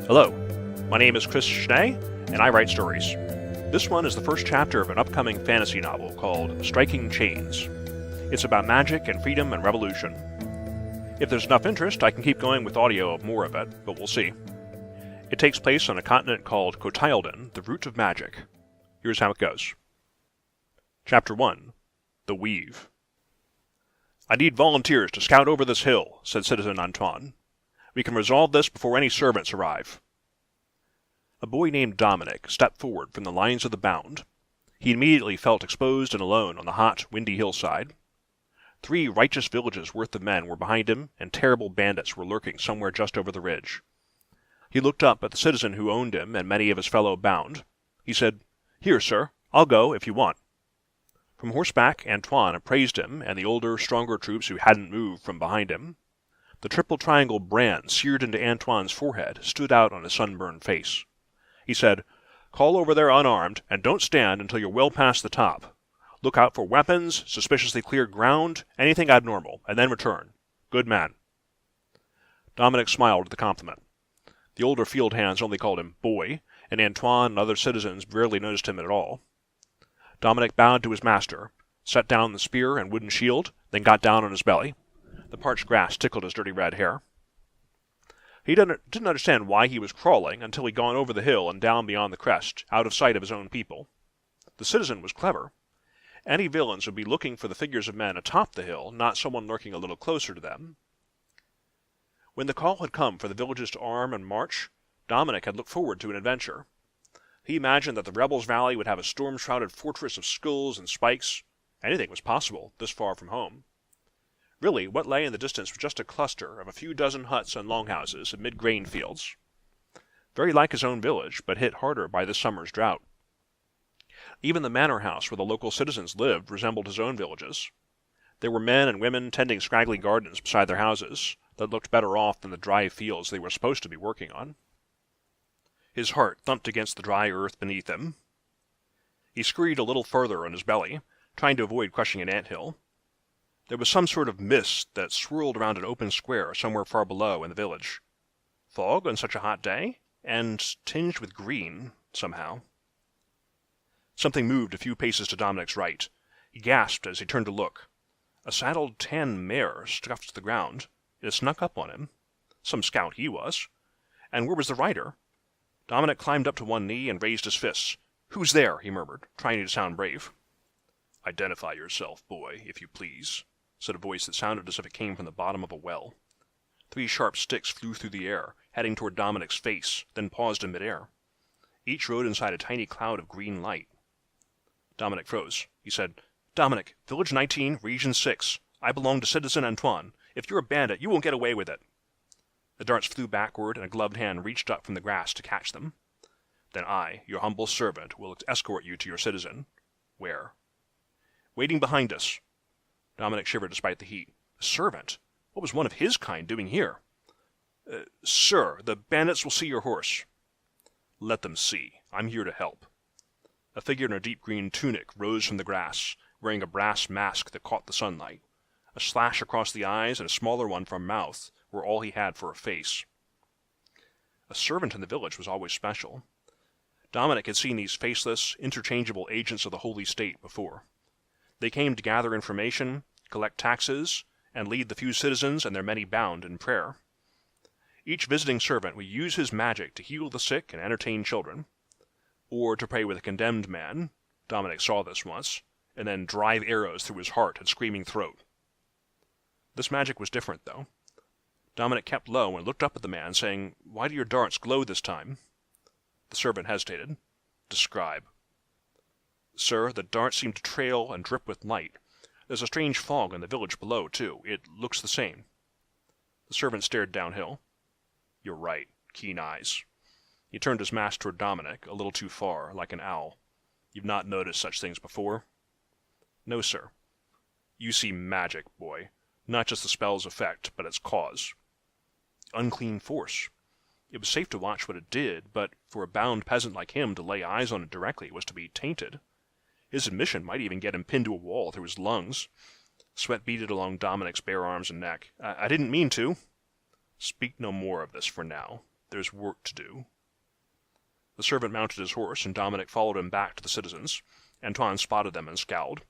Hello, my name is Chris Schnee, and I write stories. This one is the first chapter of an upcoming fantasy novel called Striking Chains. It's about magic and freedom and revolution. If there's enough interest, I can keep going with audio of more of it, but we'll see. It takes place on a continent called Cotildan, the root of magic. Here's how it goes. Chapter 1. The Weave. "I need volunteers to scout over this hill," said Citizen Antoine. "We can resolve this before any servants arrive." A boy named Dominic stepped forward from the lines of the bound. He immediately felt exposed and alone on the hot, windy hillside. 3 righteous villages worth of men were behind him, and terrible bandits were lurking somewhere just over the ridge. He looked up at the citizen who owned him and many of his fellow bound. He said, "Here, sir, I'll go if you want." From horseback, Antoine appraised him and the older, stronger troops who hadn't moved from behind him. The triple triangle brand seared into Antoine's forehead stood out on his sunburned face. He said, "Call over there unarmed, and don't stand until you're well past the top. Look out for weapons, suspiciously cleared ground, anything abnormal, and then return. Good man." Dominic smiled at the compliment. The older field hands only called him boy, and Antoine and other citizens rarely noticed him at all. Dominic bowed to his master, set down the spear and wooden shield, then got down on his belly. The parched grass tickled his dirty red hair. He didn't understand why he was crawling until he'd gone over the hill and down beyond the crest, out of sight of his own people. The citizen was clever. Any villains would be looking for the figures of men atop the hill, not someone lurking a little closer to them. When the call had come for the villages to arm and march, Dominic had looked forward to an adventure. He imagined that the rebels' valley would have a storm-shrouded fortress of skulls and spikes. Anything was possible, this far from home. Really, what lay in the distance was just a cluster of a few dozen huts and longhouses amid grain fields. Very like his own village, but hit harder by this summer's drought. Even the manor house where the local citizens lived resembled his own villages. There were men and women tending scraggly gardens beside their houses that looked better off than the dry fields they were supposed to be working on. His heart thumped against the dry earth beneath him. He scurried a little further on his belly, trying to avoid crushing an anthill. There was some sort of mist that swirled around an open square somewhere far below in the village. Fog on such a hot day? And tinged with green, somehow. Something moved a few paces to Dominic's right. He gasped as he turned to look. A saddled tan mare scuffed to the ground. It had snuck up on him. Some scout he was. And where was the rider? Dominic climbed up to one knee and raised his fists. "Who's there?" he murmured, trying to sound brave. "Identify yourself, boy, if you please," said a voice that sounded as if it came from the bottom of a well. 3 sharp sticks flew through the air, heading toward Dominic's face, then paused in midair. Each rode inside a tiny cloud of green light. Dominic froze. He said, "Dominic, Village 19, Region 6. I belong to Citizen Antoine. If you're a bandit, you won't get away with it." The darts flew backward, and a gloved hand reached up from the grass to catch them. "Then I, your humble servant, will escort you to your citizen." "Where?" "Waiting behind us." Dominic shivered despite the heat. A servant? What was one of his kind doing here? "Sir, the bandits will see your horse." "Let them see. I'm here to help." A figure in a deep green tunic rose from the grass, wearing a brass mask that caught the sunlight. A slash across the eyes and a smaller one from mouth were all he had for a face. A servant in the village was always special. Dominic had seen these faceless, interchangeable agents of the Holy State before. They came to gather information, collect taxes, and lead the few citizens and their many bound in prayer. Each visiting servant would use his magic to heal the sick and entertain children, or to pray with a condemned man, Dominic saw this once, and then drive arrows through his heart and screaming throat. This magic was different, though. Dominic kept low and looked up at the man, saying, "Why do your darts glow this time?" The servant hesitated. "Describe." "Sir, the darts seem to trail and drip with light. There's a strange fog in the village below, too. It looks the same." The servant stared downhill. "You're right. Keen eyes." He turned his mask toward Dominic, a little too far, like an owl. "You've not noticed such things before?" "No, sir." "You see magic, boy. Not just the spell's effect, but its cause." Unclean force. It was safe to watch what it did, but for a bound peasant like him to lay eyes on it directly was to be tainted. His admission might even get him pinned to a wall through his lungs. Sweat beaded along Dominic's bare arms and neck. I didn't mean to." "Speak no more of this for now. There's work to do. The servant mounted his horse, and Dominic followed him back to the citizens. Antoine spotted them and scowled.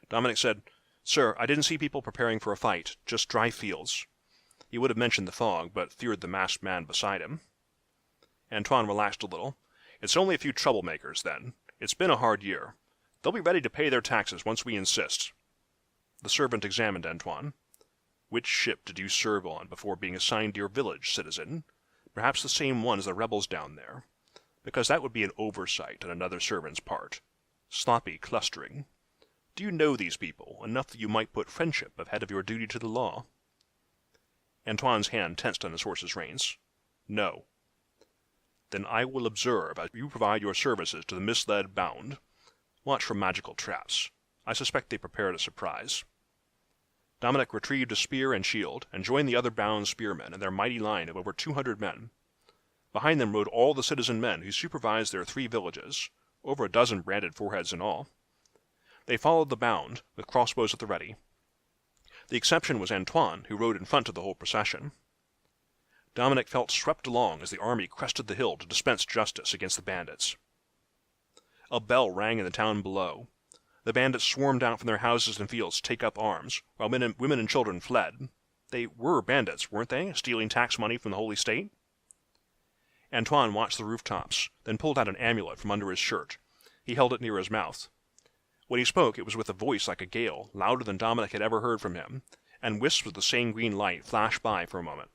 Dominic said, "Sir, I didn't see people preparing for a fight, just dry fields." He would have mentioned the fog, but feared the masked man beside him. Antoine relaxed a little. "It's only a few troublemakers, then. It's been a hard year. They'll be ready to pay their taxes once we insist." The servant examined Antoine. "Which ship did you serve on before being assigned to your village, citizen? Perhaps the same one as the rebels down there. Because that would be an oversight on another servant's part. Sloppy clustering. Do you know these people, enough that you might put friendship ahead of your duty to the law?" Antoine's hand tensed on his horse's reins. "No." "Then I will observe as you provide your services to the misled bound. Watch for magical traps. I suspect they prepared a surprise." Dominic retrieved a spear and shield, and joined the other bound spearmen in their mighty line of over 200 men. Behind them rode all the citizen men who supervised their 3 villages, over a dozen branded foreheads in all. They followed the bound, with crossbows at the ready. The exception was Antoine, who rode in front of the whole procession. Dominic felt swept along as the army crested the hill to dispense justice against the bandits. A bell rang in the town below. The bandits swarmed out from their houses and fields to take up arms, while women and children fled. They were bandits, weren't they, stealing tax money from the Holy State? Antoine watched the rooftops, then pulled out an amulet from under his shirt. He held it near his mouth. When he spoke, it was with a voice like a gale, louder than Dominic had ever heard from him, and wisps of the same green light flashed by for a moment.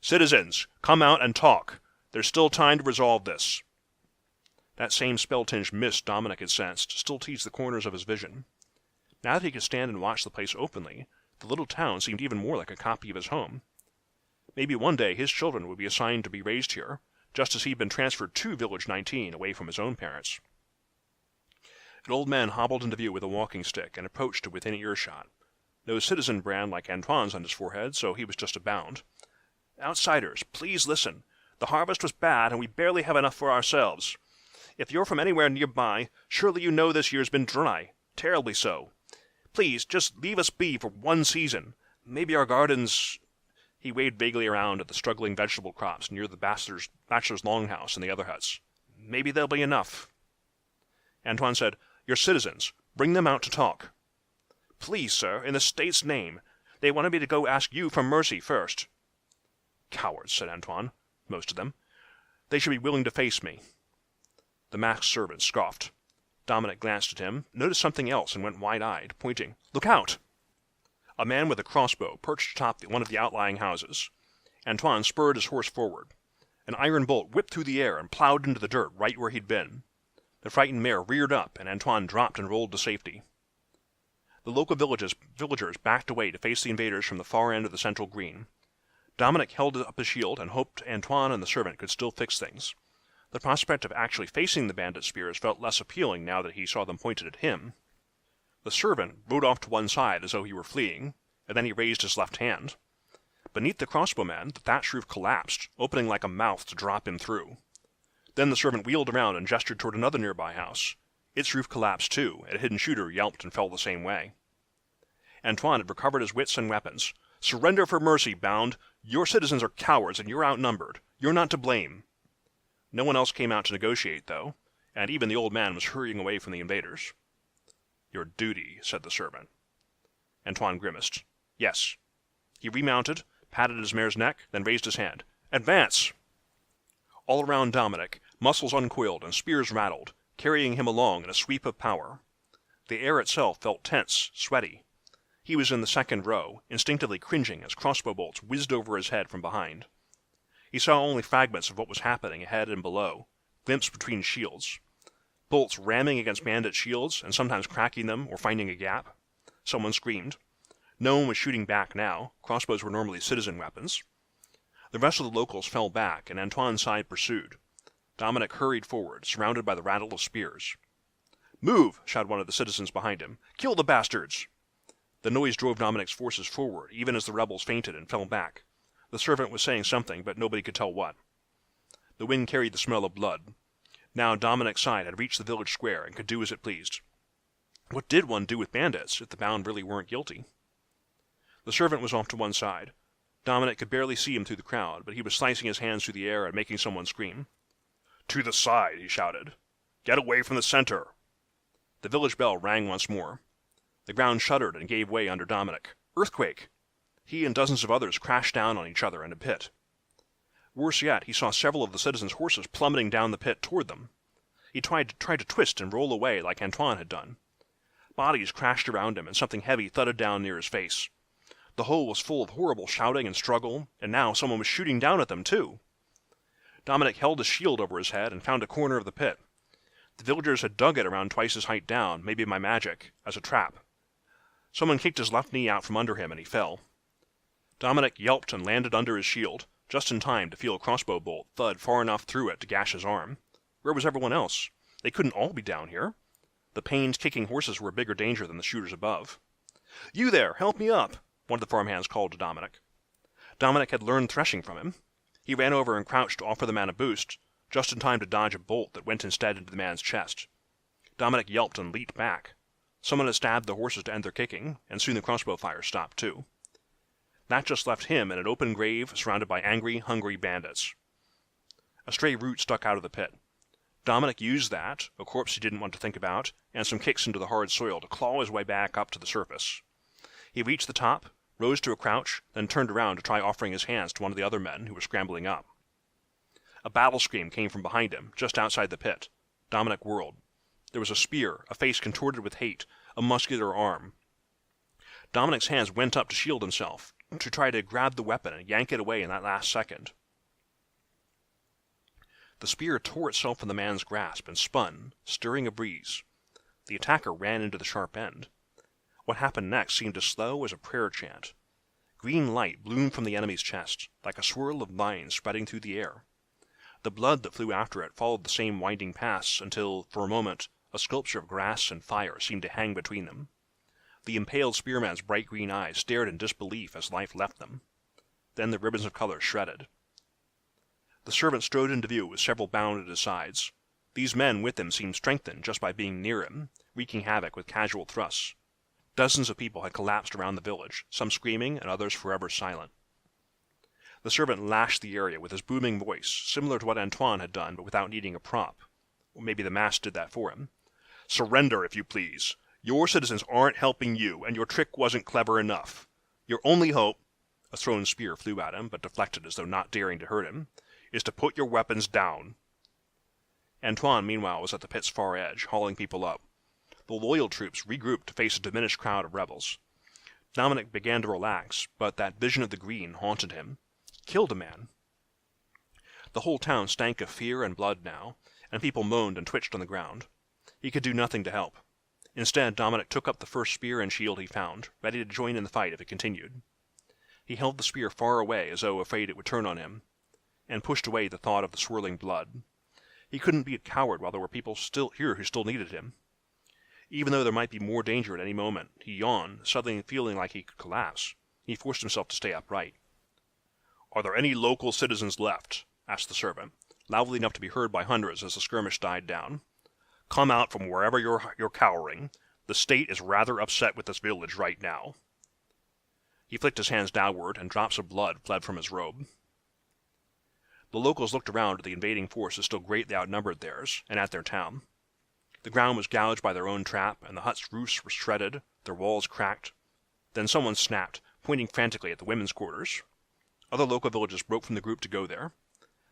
"Citizens, come out and talk. There's still time to resolve this." That same spell-tinged mist Dominic had sensed still teased the corners of his vision. Now that he could stand and watch the place openly, the little town seemed even more like a copy of his home. Maybe one day his children would be assigned to be raised here, just as he'd been transferred to Village 19 away from his own parents. An old man hobbled into view with a walking stick and approached to within earshot. No citizen brand like Antoine's on his forehead, so he was just a bound. "Outsiders, please listen. The harvest was bad, and we barely have enough for ourselves. If you're from anywhere nearby, surely you know this year's been dry. Terribly so. Please, just leave us be for one season. Maybe our gardens—" He waved vaguely around at the struggling vegetable crops near the bachelor's longhouse and the other huts. "Maybe there'll be enough." Antoine said, "Your citizens. Bring them out to talk." "Please, sir, in the state's name. They wanted me to go ask you for mercy first." "Cowards," said Antoine. "Most of them. They should be willing to face me." The masked servant scoffed. Dominic glanced at him, noticed something else, and went wide-eyed, pointing. "Look out!" A man with a crossbow perched atop one of the outlying houses. Antoine spurred his horse forward. An iron bolt whipped through the air and plowed into the dirt right where he'd been. The frightened mare reared up, and Antoine dropped and rolled to safety. The local villagers backed away to face the invaders from the far end of the central green. Dominic held up his shield and hoped Antoine and the servant could still fix things. The prospect of actually facing the bandit spears felt less appealing now that he saw them pointed at him. The servant rode off to one side as though he were fleeing, and then he raised his left hand. Beneath the crossbowman, the thatch roof collapsed, opening like a mouth to drop him through. Then the servant wheeled around and gestured toward another nearby house. Its roof collapsed too, and a hidden shooter yelped and fell the same way. Antoine had recovered his wits and weapons. "Surrender for mercy, bound. Your citizens are cowards, and you're outnumbered. You're not to blame." No one else came out to negotiate, though, and even the old man was hurrying away from the invaders. "Your duty," said the servant. Antoine grimaced. "Yes." He remounted, patted his mare's neck, then raised his hand. "Advance!" All around Dominic, muscles uncoiled and spears rattled, carrying him along in a sweep of power. The air itself felt tense, sweaty. He was in the second row, instinctively cringing as crossbow bolts whizzed over his head from behind. He saw only fragments of what was happening ahead and below, glimpsed between shields. Bolts ramming against bandit shields and sometimes cracking them or finding a gap. Someone screamed. No one was shooting back now. Crossbows were normally citizen weapons. The rest of the locals fell back, and Antoine's side pursued. Dominic hurried forward, surrounded by the rattle of spears. "Move!" shouted one of the citizens behind him. "Kill the bastards!" The noise drove Dominic's forces forward, even as the rebels fainted and fell back. The servant was saying something, but nobody could tell what. The wind carried the smell of blood. Now Dominic's side had reached the village square and could do as it pleased. What did one do with bandits if the bound really weren't guilty? The servant was off to one side. Dominic could barely see him through the crowd, but he was slicing his hands through the air and making someone scream. "To the side," he shouted. "Get away from the center." The village bell rang once more. The ground shuddered and gave way under Dominic. Earthquake! He and dozens of others crashed down on each other in a pit. Worse yet, he saw several of the citizens' horses plummeting down the pit toward them. He tried to twist and roll away like Antoine had done. Bodies crashed around him, and something heavy thudded down near his face. The hole was full of horrible shouting and struggle, and now someone was shooting down at them, too. Dominic held his shield over his head and found a corner of the pit. The villagers had dug it around twice his height down, maybe by magic, as a trap. Someone kicked his left knee out from under him, and he fell. Dominic yelped and landed under his shield, just in time to feel a crossbow bolt thud far enough through it to gash his arm. Where was everyone else? They couldn't all be down here. The pains-kicking horses were a bigger danger than the shooters above. "You there, help me up!" one of the farmhands called to Dominic. Dominic had learned threshing from him. He ran over and crouched to offer the man a boost, just in time to dodge a bolt that went instead into the man's chest. Dominic yelped and leaped back. Someone had stabbed the horses to end their kicking, and soon the crossbow fire stopped too. That just left him in an open grave surrounded by angry, hungry bandits. A stray root stuck out of the pit. Dominic used that, a corpse he didn't want to think about, and some kicks into the hard soil to claw his way back up to the surface. He reached the top, rose to a crouch, then turned around to try offering his hands to one of the other men who were scrambling up. A battle scream came from behind him, just outside the pit. Dominic whirled. There was a spear, a face contorted with hate, a muscular arm. Dominic's hands went up to shield himself, to try to grab the weapon and yank it away in that last second. The spear tore itself from the man's grasp and spun, stirring a breeze. The attacker ran into the sharp end. What happened next seemed as slow as a prayer chant. Green light bloomed from the enemy's chest, like a swirl of vines spreading through the air. The blood that flew after it followed the same winding paths until, for a moment, a sculpture of grass and fire seemed to hang between them. The impaled spearman's bright green eyes stared in disbelief as life left them. Then the ribbons of color shredded. The servant strode into view with several bound at his sides. These men with him seemed strengthened just by being near him, wreaking havoc with casual thrusts. Dozens of people had collapsed around the village, some screaming and others forever silent. The servant lashed the area with his booming voice, similar to what Antoine had done but without needing a prop. Or maybe the mask did that for him. "Surrender, if you please. Your citizens aren't helping you, and your trick wasn't clever enough. Your only hope," a thrown spear flew at him, but deflected as though not daring to hurt him, "is to put your weapons down." Antoine, meanwhile, was at the pit's far edge, hauling people up. The loyal troops regrouped to face a diminished crowd of rebels. Dominic began to relax, but that vision of the green haunted him. Killed a man. The whole town stank of fear and blood now, and people moaned and twitched on the ground. He could do nothing to help. Instead, Dominic took up the first spear and shield he found, ready to join in the fight if it continued. He held the spear far away as though afraid it would turn on him, and pushed away the thought of the swirling blood. He couldn't be a coward while there were people still here who still needed him. Even though there might be more danger at any moment, he yawned, suddenly feeling like he could collapse. He forced himself to stay upright. "Are there any local citizens left?" asked the servant, loudly enough to be heard by hundreds as the skirmish died down. "Come out from wherever you're cowering. The state is rather upset with this village right now." He flicked his hands downward, and drops of blood fled from his robe. The locals looked around at the invading force as still greatly outnumbered theirs, and at their town. The ground was gouged by their own trap, and the huts' roofs were shredded, their walls cracked. Then someone snapped, pointing frantically at the women's quarters. Other local villages broke from the group to go there.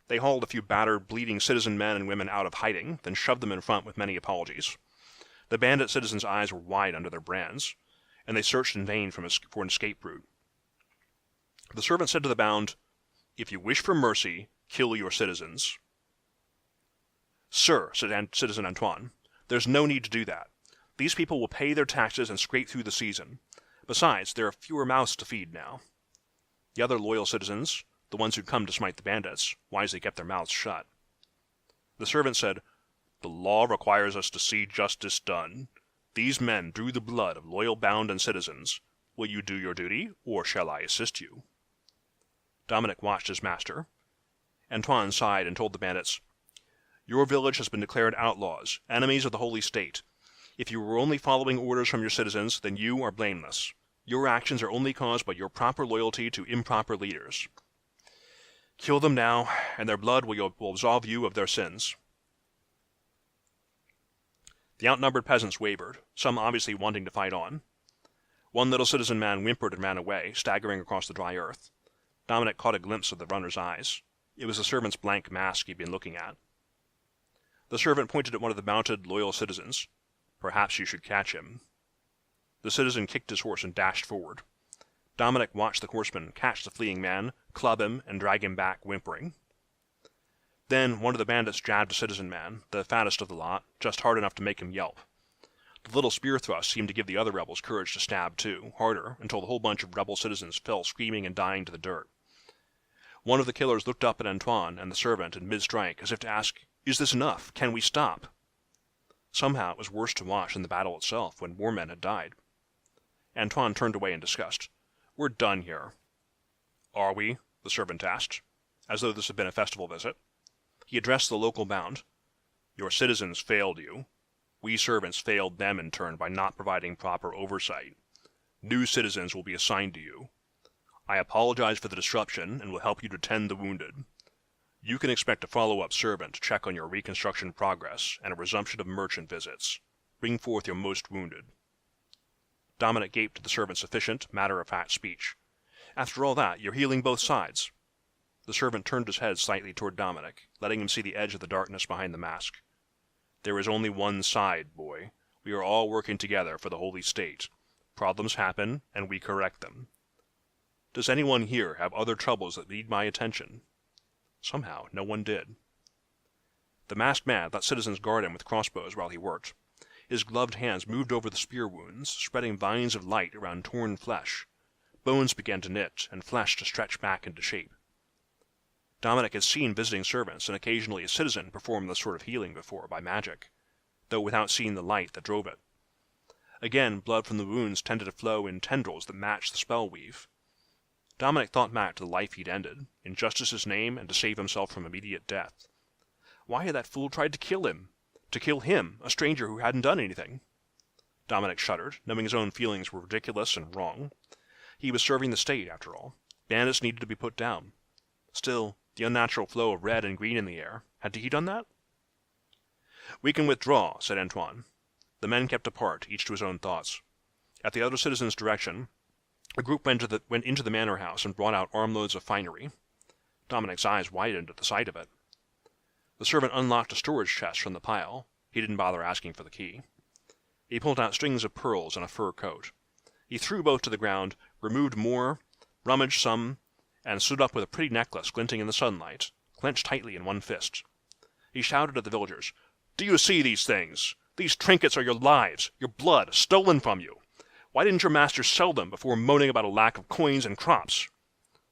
They hauled a few battered, bleeding citizen men and women out of hiding, then shoved them in front with many apologies. The bandit citizens' eyes were wide under their brands, and they searched in vain for an escape route. The servant said to the bound, "If you wish for mercy, kill your citizens." "Sir," said Citizen Antoine, "there's no need to do that. These people will pay their taxes and scrape through the season. Besides, there are fewer mouths to feed now." The other loyal citizens, the ones who'd come to smite the bandits, wisely kept their mouths shut. The servant said, "The law requires us to see justice done. These men drew the blood of loyal bound and citizens. Will you do your duty, or shall I assist you?" Dominic watched his master. Antoine sighed and told the bandits, "Your village has been declared outlaws, enemies of the holy state. If you were only following orders from your citizens, then you are blameless. Your actions are only caused by your proper loyalty to improper leaders. Kill them now, and their blood will absolve you of their sins." The outnumbered peasants wavered, some obviously wanting to fight on. One little citizen man whimpered and ran away, staggering across the dry earth. Dominic caught a glimpse of the runner's eyes. It was the servant's blank mask he'd been looking at. The servant pointed at one of the mounted, loyal citizens. "Perhaps you should catch him." The citizen kicked his horse and dashed forward. Dominic watched the horseman catch the fleeing man, club him, and drag him back, whimpering. Then one of the bandits jabbed a citizen man, the fattest of the lot, just hard enough to make him yelp. The little spear thrust seemed to give the other rebels courage to stab too, harder, until the whole bunch of rebel citizens fell screaming and dying to the dirt. One of the killers looked up at Antoine and the servant in mid-strike, as if to ask, "Is this enough? Can we stop?" Somehow it was worse to watch than the battle itself, when more men had died. Antoine turned away in disgust. "We're done here." "Are we?" the servant asked, as though this had been a festival visit. He addressed the local bound. "Your citizens failed you. We servants failed them in turn by not providing proper oversight. New citizens will be assigned to you. I apologize for the disruption and will help you to tend the wounded. You can expect a follow-up servant to check on your reconstruction progress and a resumption of merchant visits. Bring forth your most wounded." Dominic gaped at the servant's efficient, matter-of-fact speech. "After all that, you're healing both sides." The servant turned his head slightly toward Dominic, letting him see the edge of the darkness behind the mask. "There is only one side, boy. We are all working together for the Holy State. Problems happen, and we correct them. Does anyone here have other troubles that need my attention?" Somehow, no one did. The masked man let citizens guard him with crossbows while he worked. His gloved hands moved over the spear wounds, spreading vines of light around torn flesh. Bones began to knit, and flesh to stretch back into shape. Dominic had seen visiting servants and occasionally a citizen perform this sort of healing before by magic, though without seeing the light that drove it. Again, blood from the wounds tended to flow in tendrils that matched the spell weave. Dominic thought back to the life he'd ended, in justice's name and to save himself from immediate death. Why had that fool tried to kill him? To kill him, a stranger who hadn't done anything? Dominic shuddered, knowing his own feelings were ridiculous and wrong. He was serving the state, after all. Bandits needed to be put down. Still, the unnatural flow of red and green in the air, had he done that? "We can withdraw," said Antoine. The men kept apart, each to his own thoughts. At the other citizen's direction, a group went into the manor house and brought out armloads of finery. Dominic's eyes widened at the sight of it. The servant unlocked a storage chest from the pile. He didn't bother asking for the key. He pulled out strings of pearls and a fur coat. He threw both to the ground, removed more, rummaged some, and stood up with a pretty necklace glinting in the sunlight, clenched tightly in one fist. He shouted at the villagers, "Do you see these things? These trinkets are your lives, your blood, stolen from you. Why didn't your master sell them before moaning about a lack of coins and crops?"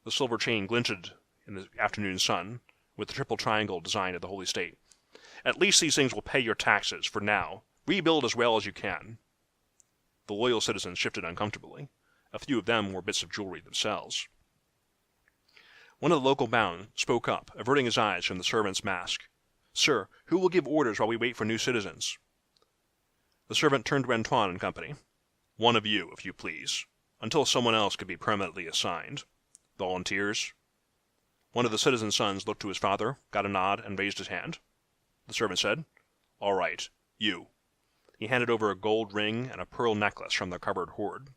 The silver chain glinted in the afternoon sun, with the triple triangle design of the Holy State. "At least these things will pay your taxes, for now. Rebuild as well as you can." The loyal citizens shifted uncomfortably. A few of them wore bits of jewelry themselves. One of the local bound spoke up, averting his eyes from the servant's mask. "Sir, who will give orders while we wait for new citizens?" The servant turned to Antoine and company. "One of you, if you please, until someone else could be permanently assigned. Volunteers?" One of the citizen's sons looked to his father, got a nod, and raised his hand. The servant said, "All right, you." He handed over a gold ring and a pearl necklace from their cupboard hoard.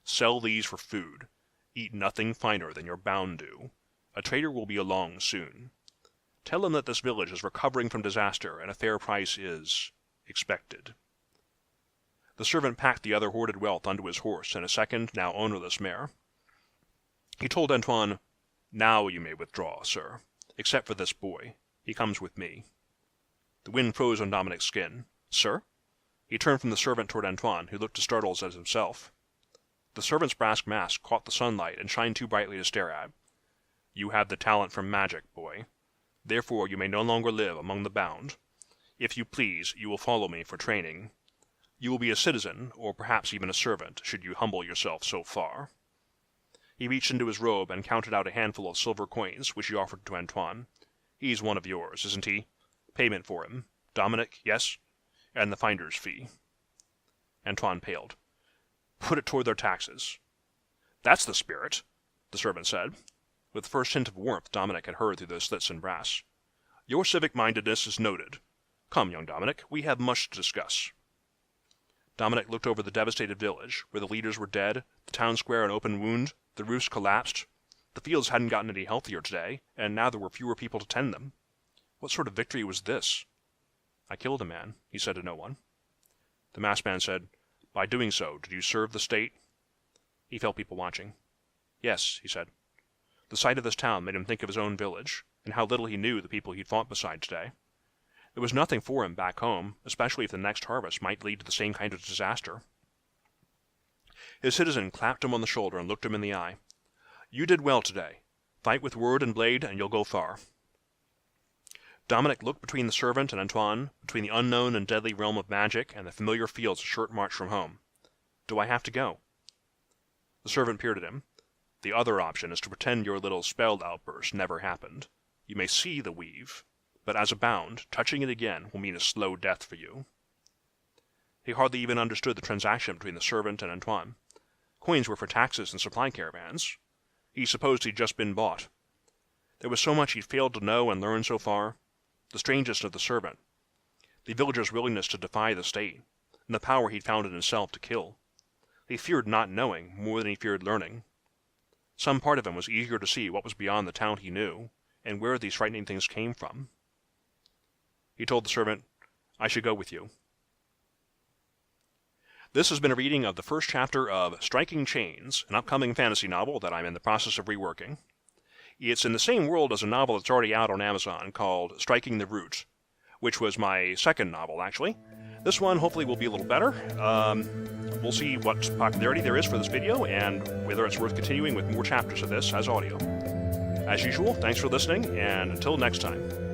"Sell these for food. Eat nothing finer than your bound do. A trader will be along soon. Tell him that this village is recovering from disaster and a fair price is expected." The servant packed the other hoarded wealth onto his horse and a second, now ownerless mare. He told Antoine, "Now you may withdraw, sir, except for this boy. He comes with me." The wind froze on Dominic's skin. "Sir?" He turned from the servant toward Antoine, who looked as startled as himself. The servant's brass mask caught the sunlight and shined too brightly to stare at. "You have the talent for magic, boy. Therefore you may no longer live among the bound. If you please, you will follow me for training. You will be a citizen, or perhaps even a servant, should you humble yourself so far." He reached into his robe and counted out a handful of silver coins, which he offered to Antoine. "He's one of yours, isn't he? Payment for him. Dominic, yes? And the finder's fee." Antoine paled. Put it toward their taxes. That's the spirit, the servant said, with the first hint of warmth Dominic had heard through those slits in brass. Your civic-mindedness is noted. Come, young Dominic, we have much to discuss. Dominic looked over the devastated village, where the leaders were dead, the town square an open wound, the roofs collapsed. The fields hadn't gotten any healthier today, and now there were fewer people to tend them. What sort of victory was this? I killed a man, he said to no one. The masked man said, By doing so, did you serve the state? He felt people watching. Yes, he said. The sight of this town made him think of his own village, and how little he knew the people he'd fought beside today. There was nothing for him back home, especially if the next harvest might lead to the same kind of disaster. His citizen clapped him on the shoulder and looked him in the eye. You did well today. Fight with word and blade, and you'll go far. Dominic looked between the servant and Antoine, between the unknown and deadly realm of magic and the familiar fields a short march from home. Do I have to go? The servant peered at him. The other option is to pretend your little spell outburst never happened. You may see the weave, but as a bound, touching it again will mean a slow death for you. He hardly even understood the transaction between the servant and Antoine. Coins were for taxes and supply caravans. He supposed he'd just been bought. There was so much he'd failed to know and learn so far. The strangeness of the servant, the villager's willingness to defy the state, and the power he'd found in himself to kill. He feared not knowing more than he feared learning. Some part of him was eager to see what was beyond the town he knew, and where these frightening things came from. He told the servant, I should go with you. This has been a reading of the first chapter of Striking Chains, an upcoming fantasy novel that I'm in the process of reworking. It's in the same world as a novel that's already out on Amazon called Striking the Root, which was my second novel, actually. This one hopefully will be a little better. We'll see what popularity there is for this video and whether it's worth continuing with more chapters of this as audio. As usual, thanks for listening, and until next time.